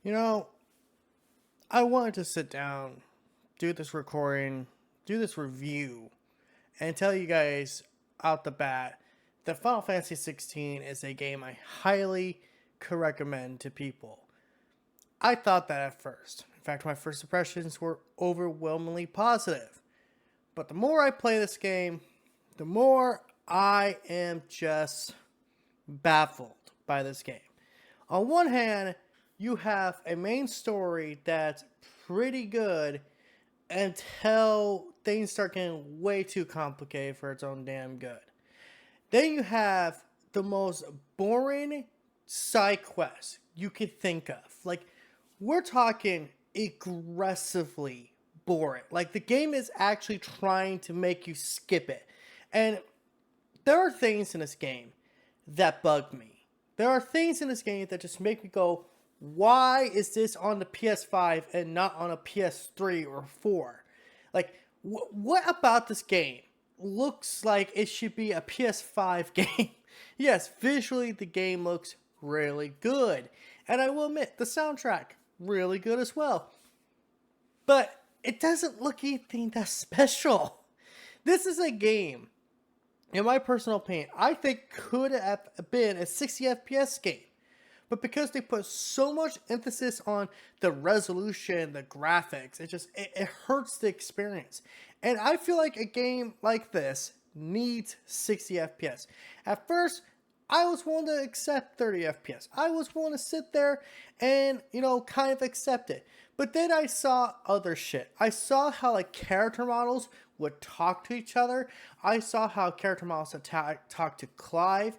You know, I wanted to sit down, do this recording, do this review, and tell you guys out the bat that Final Fantasy 16 is a game I highly could recommend to people. I thought that at first. In fact, my first impressions were overwhelmingly positive. But the more I play this game, the more I am just baffled by this game. On one hand, you have a main story that's pretty good until things start getting way too complicated for its own damn good. Then you have the most boring side quest you could think of. Like, we're talking aggressively boring. Like, the game is actually trying to make you skip it. And there are things in this game that bug me. There are things in this game that just make me go, why is this on the PS5 and not on a PS3 or 4? Like, what about this game looks like it should be a PS5 game? Yes, visually the game looks really good. And I will admit, the soundtrack, really good as well. But it doesn't look anything that special. This is a game, in my personal opinion, I think could have been a 60 FPS game. But because they put so much emphasis on the resolution, the graphics, it hurts the experience. And I feel like a game like this needs 60 FPS. At first, I was willing to accept 30 FPS. I was willing to sit there and, kind of accept it. But then I saw other shit. I saw how like character models would talk to each other. I saw how character models would talk to Clive.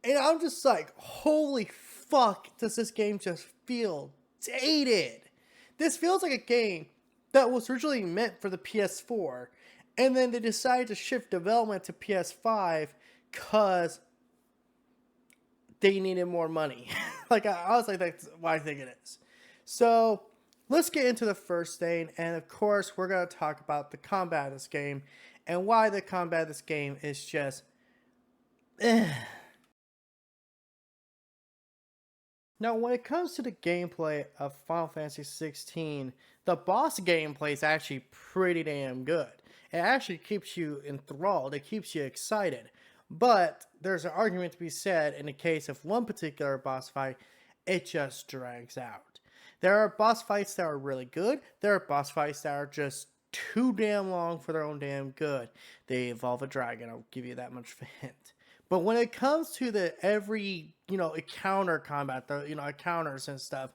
And I'm just like, holy fuck, does this game just feel dated? This feels like a game that was originally meant for the PS4, and then they decided to shift development to PS5 because they needed more money. Like, I was like, that's what I think it is. So, let's get into the first thing, and of course, we're going to talk about the combat of this game, and why the combat of this game is just... Now, when it comes to the gameplay of Final Fantasy 16, the boss gameplay is actually pretty damn good. It actually keeps you enthralled, it keeps you excited. But there's an argument to be said in the case of one particular boss fight, it just drags out. There are boss fights that are really good, there are boss fights that are just too damn long for their own damn good. They involve a dragon, I'll give you that much of a hint. But when it comes to the every, encounter combat, the, encounters and stuff,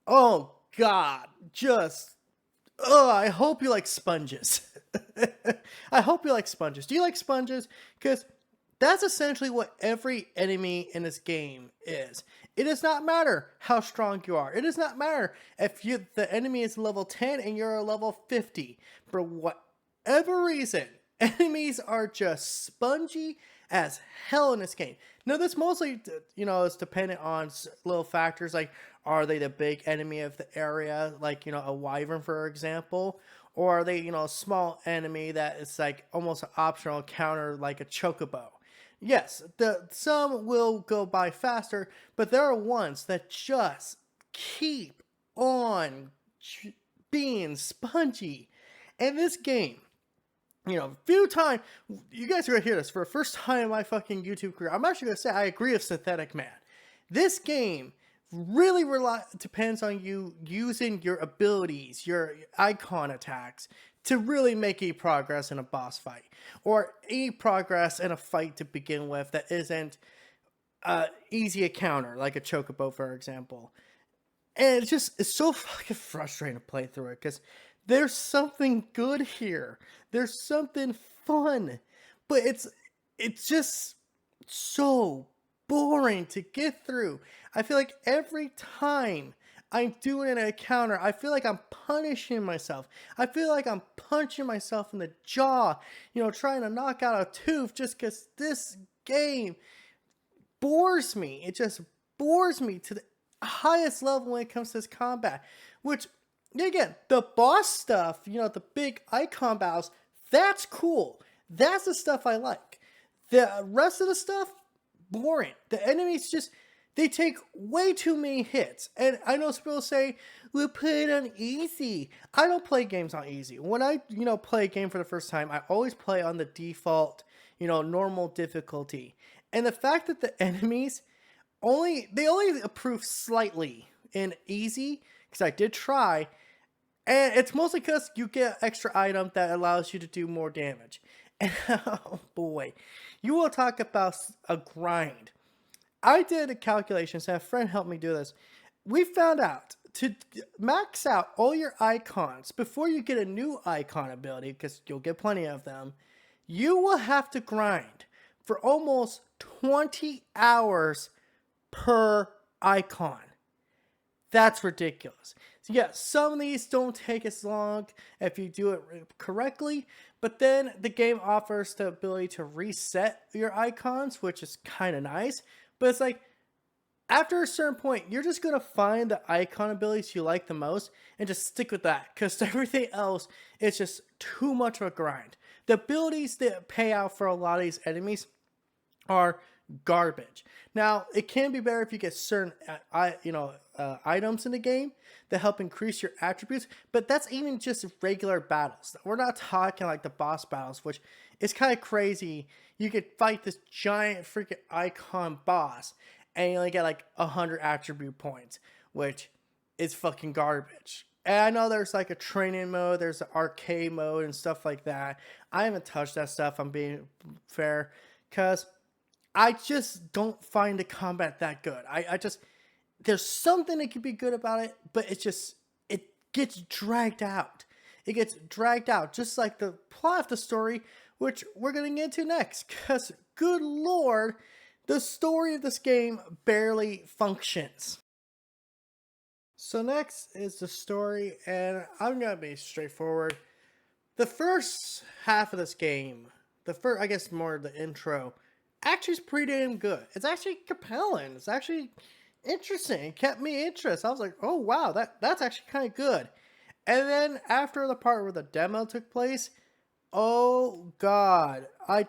oh god, I hope you like sponges. I hope you like sponges. Do you like sponges? Because that's essentially what every enemy in this game is. It does not matter how strong you are. It does not matter if the enemy is level 10 and you're a level 50. For whatever reason, enemies are just spongy as hell in this game. Now, this mostly, is dependent on little factors like, are they the big enemy of the area, like, a wyvern, for example? Or are they, a small enemy that is like almost an optional counter, like a chocobo? Yes, some will go by faster, but there are ones that just keep on being spongy. And this game, few times, you guys are gonna hear this for the first time in my fucking YouTube career. I'm actually gonna say I agree with Synthetic Man. This game really depends on you using your abilities, your icon attacks, to really make any progress in a boss fight. Or any progress in a fight to begin with that isn't easy a counter, like a chocobo, for example. And it's so fucking frustrating to play through it, because there's something good here. There's something fun. But it's just so boring to get through. I feel like every time I'm doing an encounter, I feel like I'm punishing myself. I feel like I'm punching myself in the jaw, trying to knock out a tooth, just because this game bores me. It just bores me to the highest level when it comes to this combat. Which, again, the boss stuff, the big icon battles, that's cool. That's the stuff I like. The rest of the stuff, boring. The enemies just, They take way too many hits. And I know some people say, we play it on easy. I don't play games on easy. When I, play a game for the first time, I always play on the default, normal difficulty. And the fact that the enemies they only improve slightly in easy, because I did try, and it's mostly because you get extra item that allows you to do more damage. And oh boy, you will talk about a grind. I did a calculations, and a friend helped me do this. We found out to max out all your icons before you get a new icon ability, because you'll get plenty of them, you will have to grind for almost 20 hours per icon. That's ridiculous. So yeah, some of these don't take as long if you do it correctly, but then the game offers the ability to reset your icons, which is kind of nice. But it's like, after a certain point, you're just going to find the icon abilities you like the most and just stick with that, because everything else is just too much of a grind. The abilities that pay out for a lot of these enemies are garbage. Now, it can be better if you get certain items in the game that help increase your attributes, but that's even just regular battles. We're not talking like the boss battles, which is kind of crazy. You could fight this giant freaking icon boss and you only get like 100 attribute points, which is fucking garbage. And I know there's like a training mode, there's an arcade mode and stuff like that. I haven't touched that stuff, I'm being fair, because I just don't find the combat that good. I just, there's something that could be good about it, but it gets dragged out. It gets dragged out, just like the plot of the story, which we're going to get into next, because good lord, the story of this game barely functions. So next is the story, and I'm going to be straightforward. The first half of this game, I guess more the intro, actually is pretty damn good. It's actually compelling. It's actually interesting. It kept me interested. I was like, oh wow, that's actually kind of good. And then after the part where the demo took place, oh god, I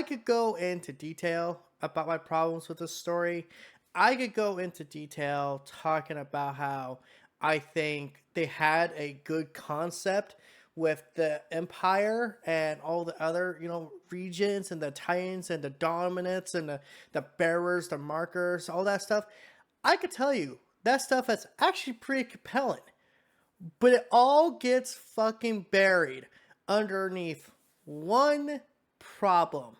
could go into detail about my problems with the story. I could go into detail talking about how I think they had a good concept with the Empire and all the other, regions and the Titans and the Dominants and the Bearers, the Markers, all that stuff. I could tell you that stuff is actually pretty compelling. But it all gets fucking buried underneath one problem.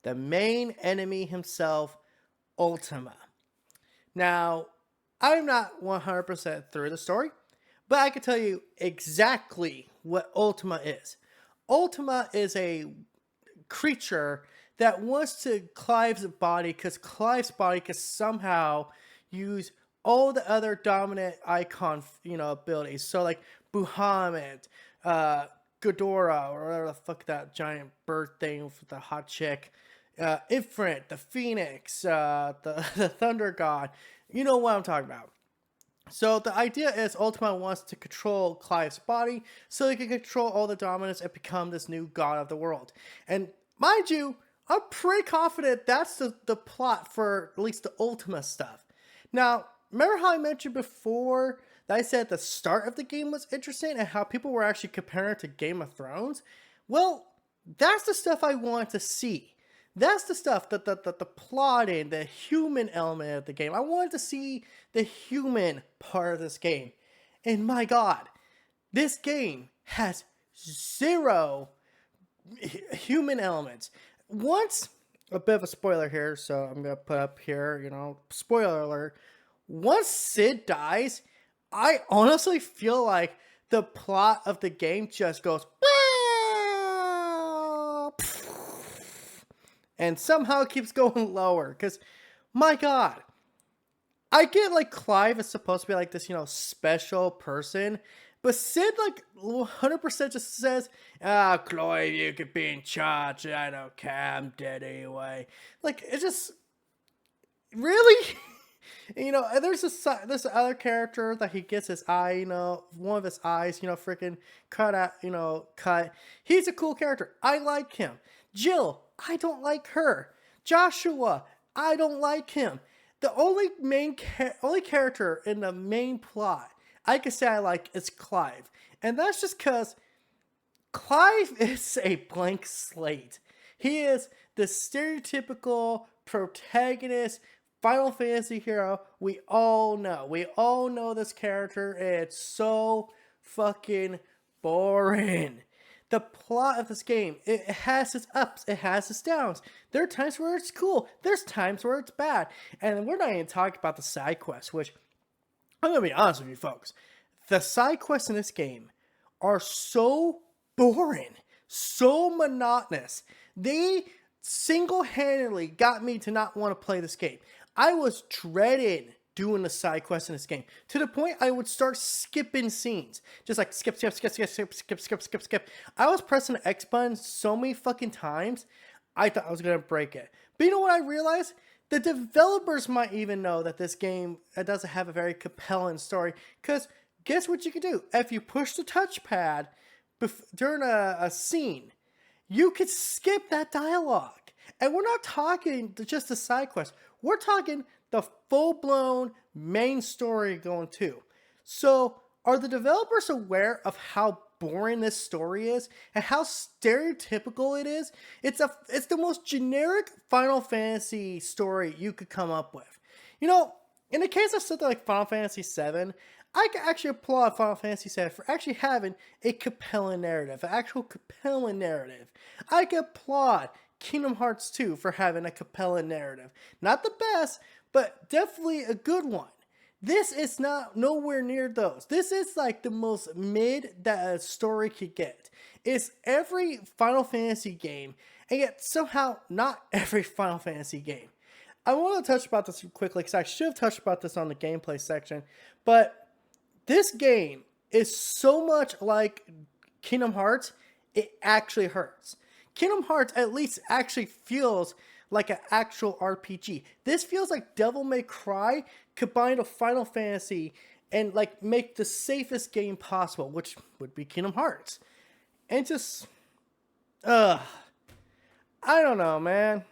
The main enemy himself, Ultima. Now, I'm not 100% through the story, but I can tell you exactly what Ultima is. Ultima is a creature that wants to Clive's body because Clive's body can somehow use all the other dominant icon, abilities. So like Bahamut, Ghidorah, or whatever the fuck that giant bird thing with the hot chick, Ifrit, the Phoenix, the Thunder God. You know what I'm talking about. So the idea is Ultima wants to control Clive's body so he can control all the dominance and become this new god of the world. And mind you, I'm pretty confident that's the plot for at least the Ultima stuff. Now, remember how I mentioned before that I said the start of the game was interesting and how people were actually comparing it to Game of Thrones? Well, that's the stuff I wanted to see. That's the stuff, the plotting, the human element of the game. I wanted to see the human part of this game. And my god, this game has zero human elements. Once, a bit of a spoiler here, so I'm going to put up here, spoiler alert. Once Cid dies, I honestly feel like the plot of the game just goes and somehow it keeps going lower. Because, my god, I get like Clive is supposed to be like this, special person. But Cid, like, 100% just says, Clive, you could be in charge. I don't care. I'm dead anyway. Like, it just, really? And there's this other character that he gets his eye, one of his eyes, freaking cut out, cut. He's a cool character. I like him. Jill, I don't like her. Joshua, I don't like him. The only character in the main plot I can say I like is Clive, and that's just because Clive is a blank slate. He is the stereotypical protagonist Final Fantasy hero we all know. We all know this character. It's so fucking boring. The plot of this game, it has its ups, it has its downs. There are times where it's cool, there's times where it's bad. And we're not even talking about the side quests, which I'm gonna be honest with you folks. The side quests in this game are so boring, so monotonous. They single-handedly got me to not want to play this game. I was dreading doing the side quests in this game to the point I would start skipping scenes, just like skip, skip, skip, skip, skip, skip, skip, skip, skip. I was pressing the X button so many fucking times, I thought I was gonna break it. But you know what I realized? The developers might even know that this game doesn't have a very compelling story, because guess what you can do? If you push the touchpad during a scene, you could skip that dialogue. And we're not talking just the side quest. We're talking the full-blown main story going too. So, are the developers aware of how boring this story is and how stereotypical it is? It's the most generic Final Fantasy story you could come up with. You know, in the case of something like Final Fantasy VII, I can actually applaud Final Fantasy VII for actually having a compelling narrative, an actual compelling narrative. I can applaud Kingdom Hearts 2 for having a compelling narrative. Not the best, but definitely a good one. This is not nowhere near those. This is like the most mid that a story could get. It's every Final Fantasy game, and yet somehow not every Final Fantasy game. I want to touch about this quickly because I should have touched about this on the gameplay section, but this game is so much like Kingdom Hearts, it actually hurts. Kingdom Hearts at least actually feels like an actual RPG. This feels like Devil May Cry combined with Final Fantasy and like make the safest game possible, which would be Kingdom Hearts. And just, I don't know, man.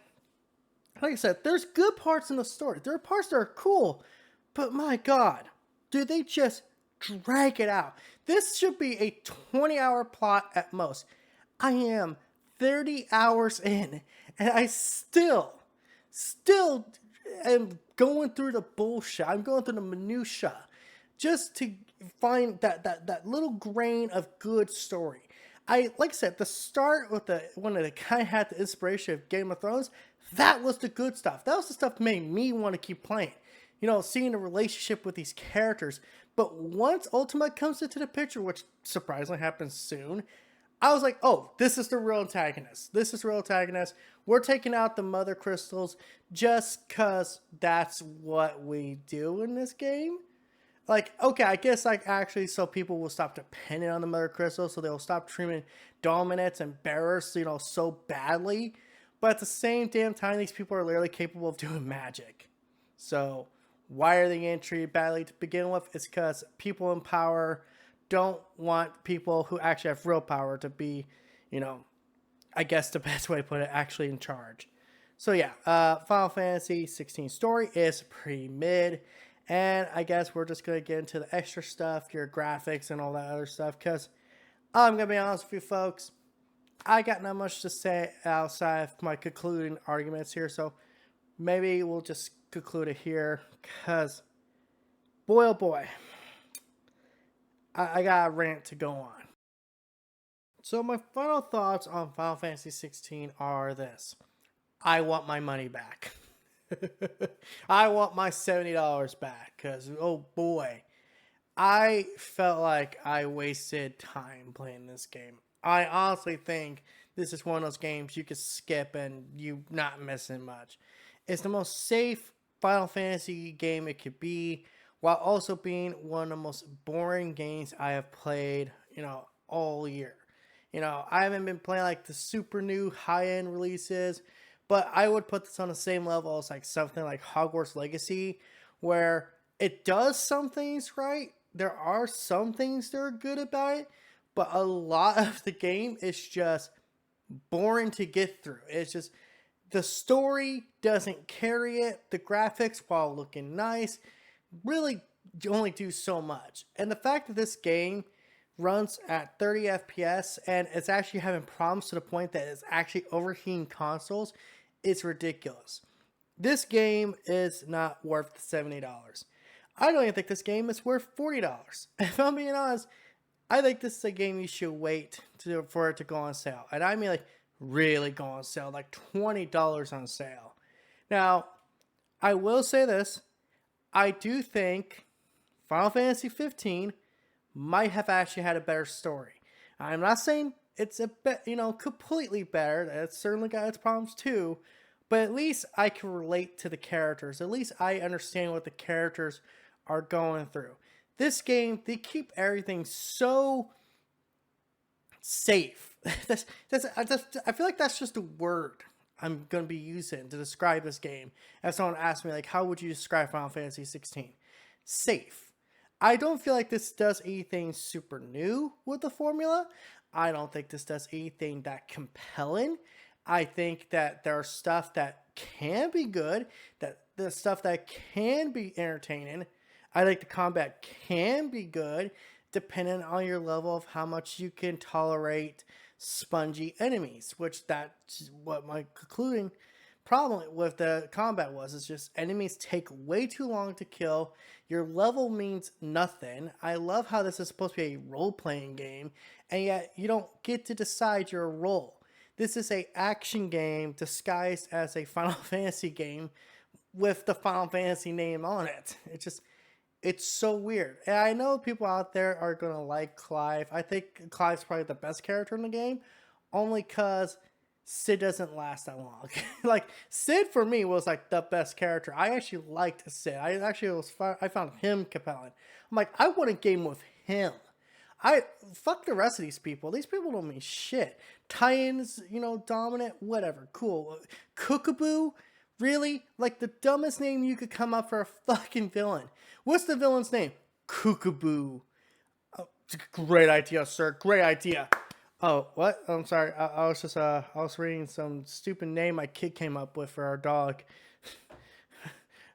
Like I said, there's good parts in the story. There are parts that are cool, but my God, do they just drag it out? This should be a 20-hour plot at most. I am 30 hours in, and I still am going through the bullshit. I'm going through the minutia just to find that little grain of good story. Like I said, the start with when the guy had the inspiration of Game of Thrones, that was the good stuff. That was the stuff that made me want to keep playing. You know, seeing the relationship with these characters. But once Ultima comes into the picture, which surprisingly happens soon, I was like, oh, this is the real antagonist. This is the real antagonist. We're taking out the mother crystals just because that's what we do in this game. Like, okay, I guess like actually so people will stop depending on the mother crystals, so they'll stop treating dominants and bearers, you know, so badly. But at the same damn time, these people are literally capable of doing magic. So why are they getting treated badly to begin with? It's because people in power don't want people who actually have real power to be, you know, I guess the best way to put it, actually in charge. So yeah, Final Fantasy 16 story is pretty mid. And I guess we're just going to get into the extra stuff, your graphics and all that other stuff. Because I'm going to be honest with you folks, I got not much to say outside of my concluding arguments here. So maybe we'll just conclude it here. Because, boy oh boy, I got a rant to go on. So my final thoughts on Final Fantasy 16 are this. I want my money back. I want my $70 back because, oh boy, I felt like I wasted time playing this game. I honestly think this is one of those games you could skip and you're not missing much. It's the most safe Final Fantasy game it could be, while also being one of the most boring games I have played, you know, all year. You know, I haven't been playing like the super new high-end releases, but I would put this on the same level as like something like Hogwarts Legacy, where it does some things right. There are some things that are good about it, but a lot of the game is just boring to get through. It's just The story doesn't carry it. The graphics, while looking nice, really only do so much. And the fact that this game runs at 30 FPS and it's actually having problems to the point that it's actually overheating consoles, it's ridiculous. This game is not worth $70. I don't even think this game is worth $40. If I'm being honest, I think this is a game you should wait for it to go on sale. And I mean, like, really go on sale, like $20 on sale. Now, I will say this. I do think Final Fantasy 15 might have actually had a better story. I'm not saying it's completely better. It's certainly got its problems too, but at least I can relate to the characters. At least I understand what the characters are going through. This game, they keep everything so safe. I feel like that's just a word I'm going to be using to describe this game. If someone asks me, like, how would you describe Final Fantasy 16? Safe. I don't feel like this does anything super new with the formula. I don't think this does anything that compelling. I think that there's stuff that can be good, that the stuff that can be entertaining. I think the combat can be good, depending on your level of how much you can tolerate spongy enemies, which that's what my concluding problem with the combat was. It's just enemies take way too long to kill. Your level means nothing. I love how this is supposed to be a role-playing game, and yet you don't get to decide your role. This is a action game disguised as a Final Fantasy game with the Final Fantasy name on it. It's so weird. And I know people out there are going to like Clive. I think Clive's probably the best character in the game, only because Sid doesn't last that long. Like, Sid for me was like the best character. I actually liked Sid. I found him compelling. I'm like, I want a game with him. Fuck the rest of these people. These people don't mean shit. Titans, dominant, whatever. Cool. Kookaboo? Really? Like the dumbest name you could come up for a fucking villain. What's the villain's name? Kookaboo. Oh, great idea, sir. Great idea. Oh, what? I'm sorry. I was reading some stupid name my kid came up with for our dog.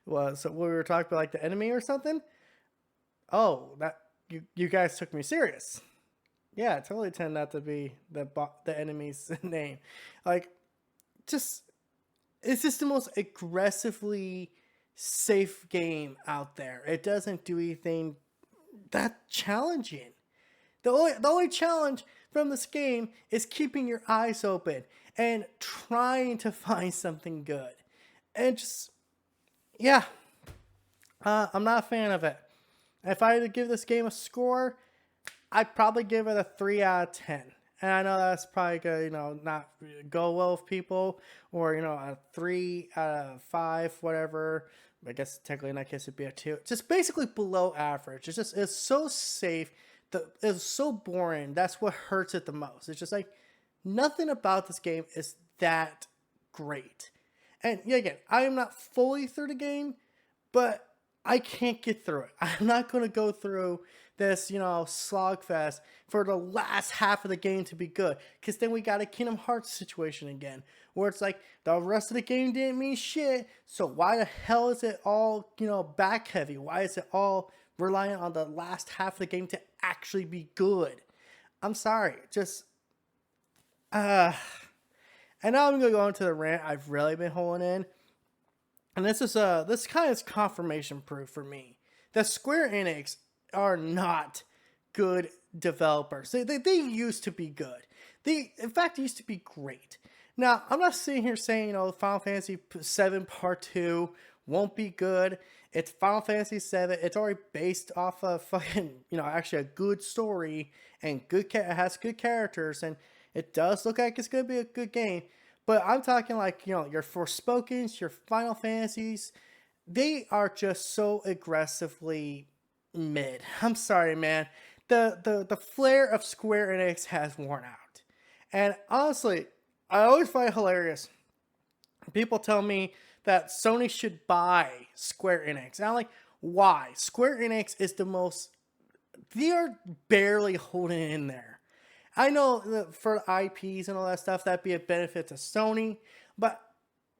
Well, so we were talking about, like, the enemy or something? Oh, that you guys took me serious. Yeah, it totally turned out to be the enemy's name. Like, just it's just the most aggressively safe game out there. It doesn't do anything that challenging. The only challenge from this game is keeping your eyes open and trying to find something good. And just, yeah, I'm not a fan of it. If I had to give this game a score, I'd probably give it a 3 out of 10. And I know that's probably gonna, not go well with people, or, a 3 out of 5, whatever. I guess technically in that case it'd be a 2. Just basically below average. It's so safe. It's so boring. That's what hurts it the most. It's just like nothing about this game is that great. And yeah, again, I am not fully through the game, but I can't get through it. I'm not going to go through this, slogfest for the last half of the game to be good. Because then we got a Kingdom Hearts situation again, where it's like the rest of the game didn't mean shit. So why the hell is it all, back heavy? Why is it all reliant on the last half of the game to actually be good? I'm sorry. Just, and now I'm going to go into the rant I've really been holding in. And this kind of is confirmation proof for me that Square Enix are not good developers. They used to be good. In fact, used to be great. Now, I'm not sitting here saying, Final Fantasy VII Part 2 won't be good. It's Final Fantasy VII. It's already based off of fucking, actually a good story and it has good characters, and it does look like it's going to be a good game. But I'm talking like, your Forspokens, your Final Fantasies, they are just so aggressively mid. I'm sorry, man. The flair of Square Enix has worn out. And honestly, I always find it hilarious. People tell me that Sony should buy Square Enix. And I'm like, why? Square Enix is they are barely holding it in there. I know that for IPs and all that stuff, that'd be a benefit to Sony, but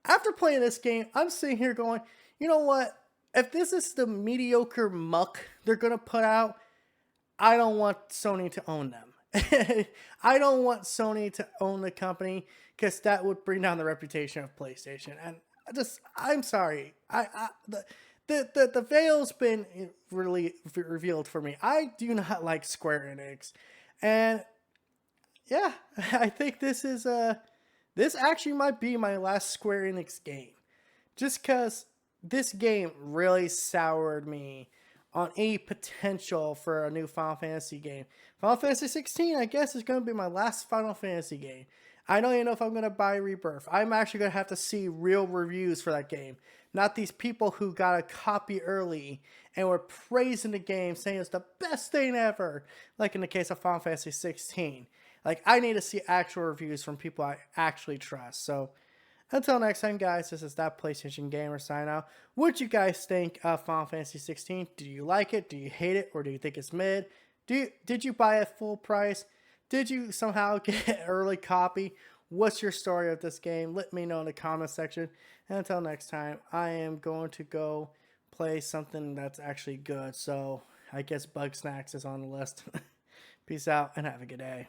After playing this game, I'm sitting here going, you know what? If this is the mediocre muck they're gonna put out, I don't want Sony to own them. I don't want Sony to own the company because that would bring down the reputation of PlayStation. And I'm sorry. The veil's been really revealed for me. I do not like Square Enix, and yeah, I think this actually might be my last Square Enix game, just because this game really soured me on any potential for a new Final Fantasy game. Final Fantasy 16, I guess, is going to be my last Final Fantasy game. I don't even know if I'm going to buy Rebirth. I'm actually going to have to see real reviews for that game. Not these people who got a copy early and were praising the game, saying it's the best thing ever, like in the case of Final Fantasy 16. Like, I need to see actual reviews from people I actually trust. So, until next time, guys, this is That PlayStation Gamer sign out. What do you guys think of Final Fantasy 16? Do you like it? Do you hate it? Or do you think it's mid? Did you buy it full price? Did you somehow get an early copy? What's your story of this game? Let me know in the comment section. And until next time, I am going to go play something that's actually good. So I guess Bug Snacks is on the list. Peace out and have a good day.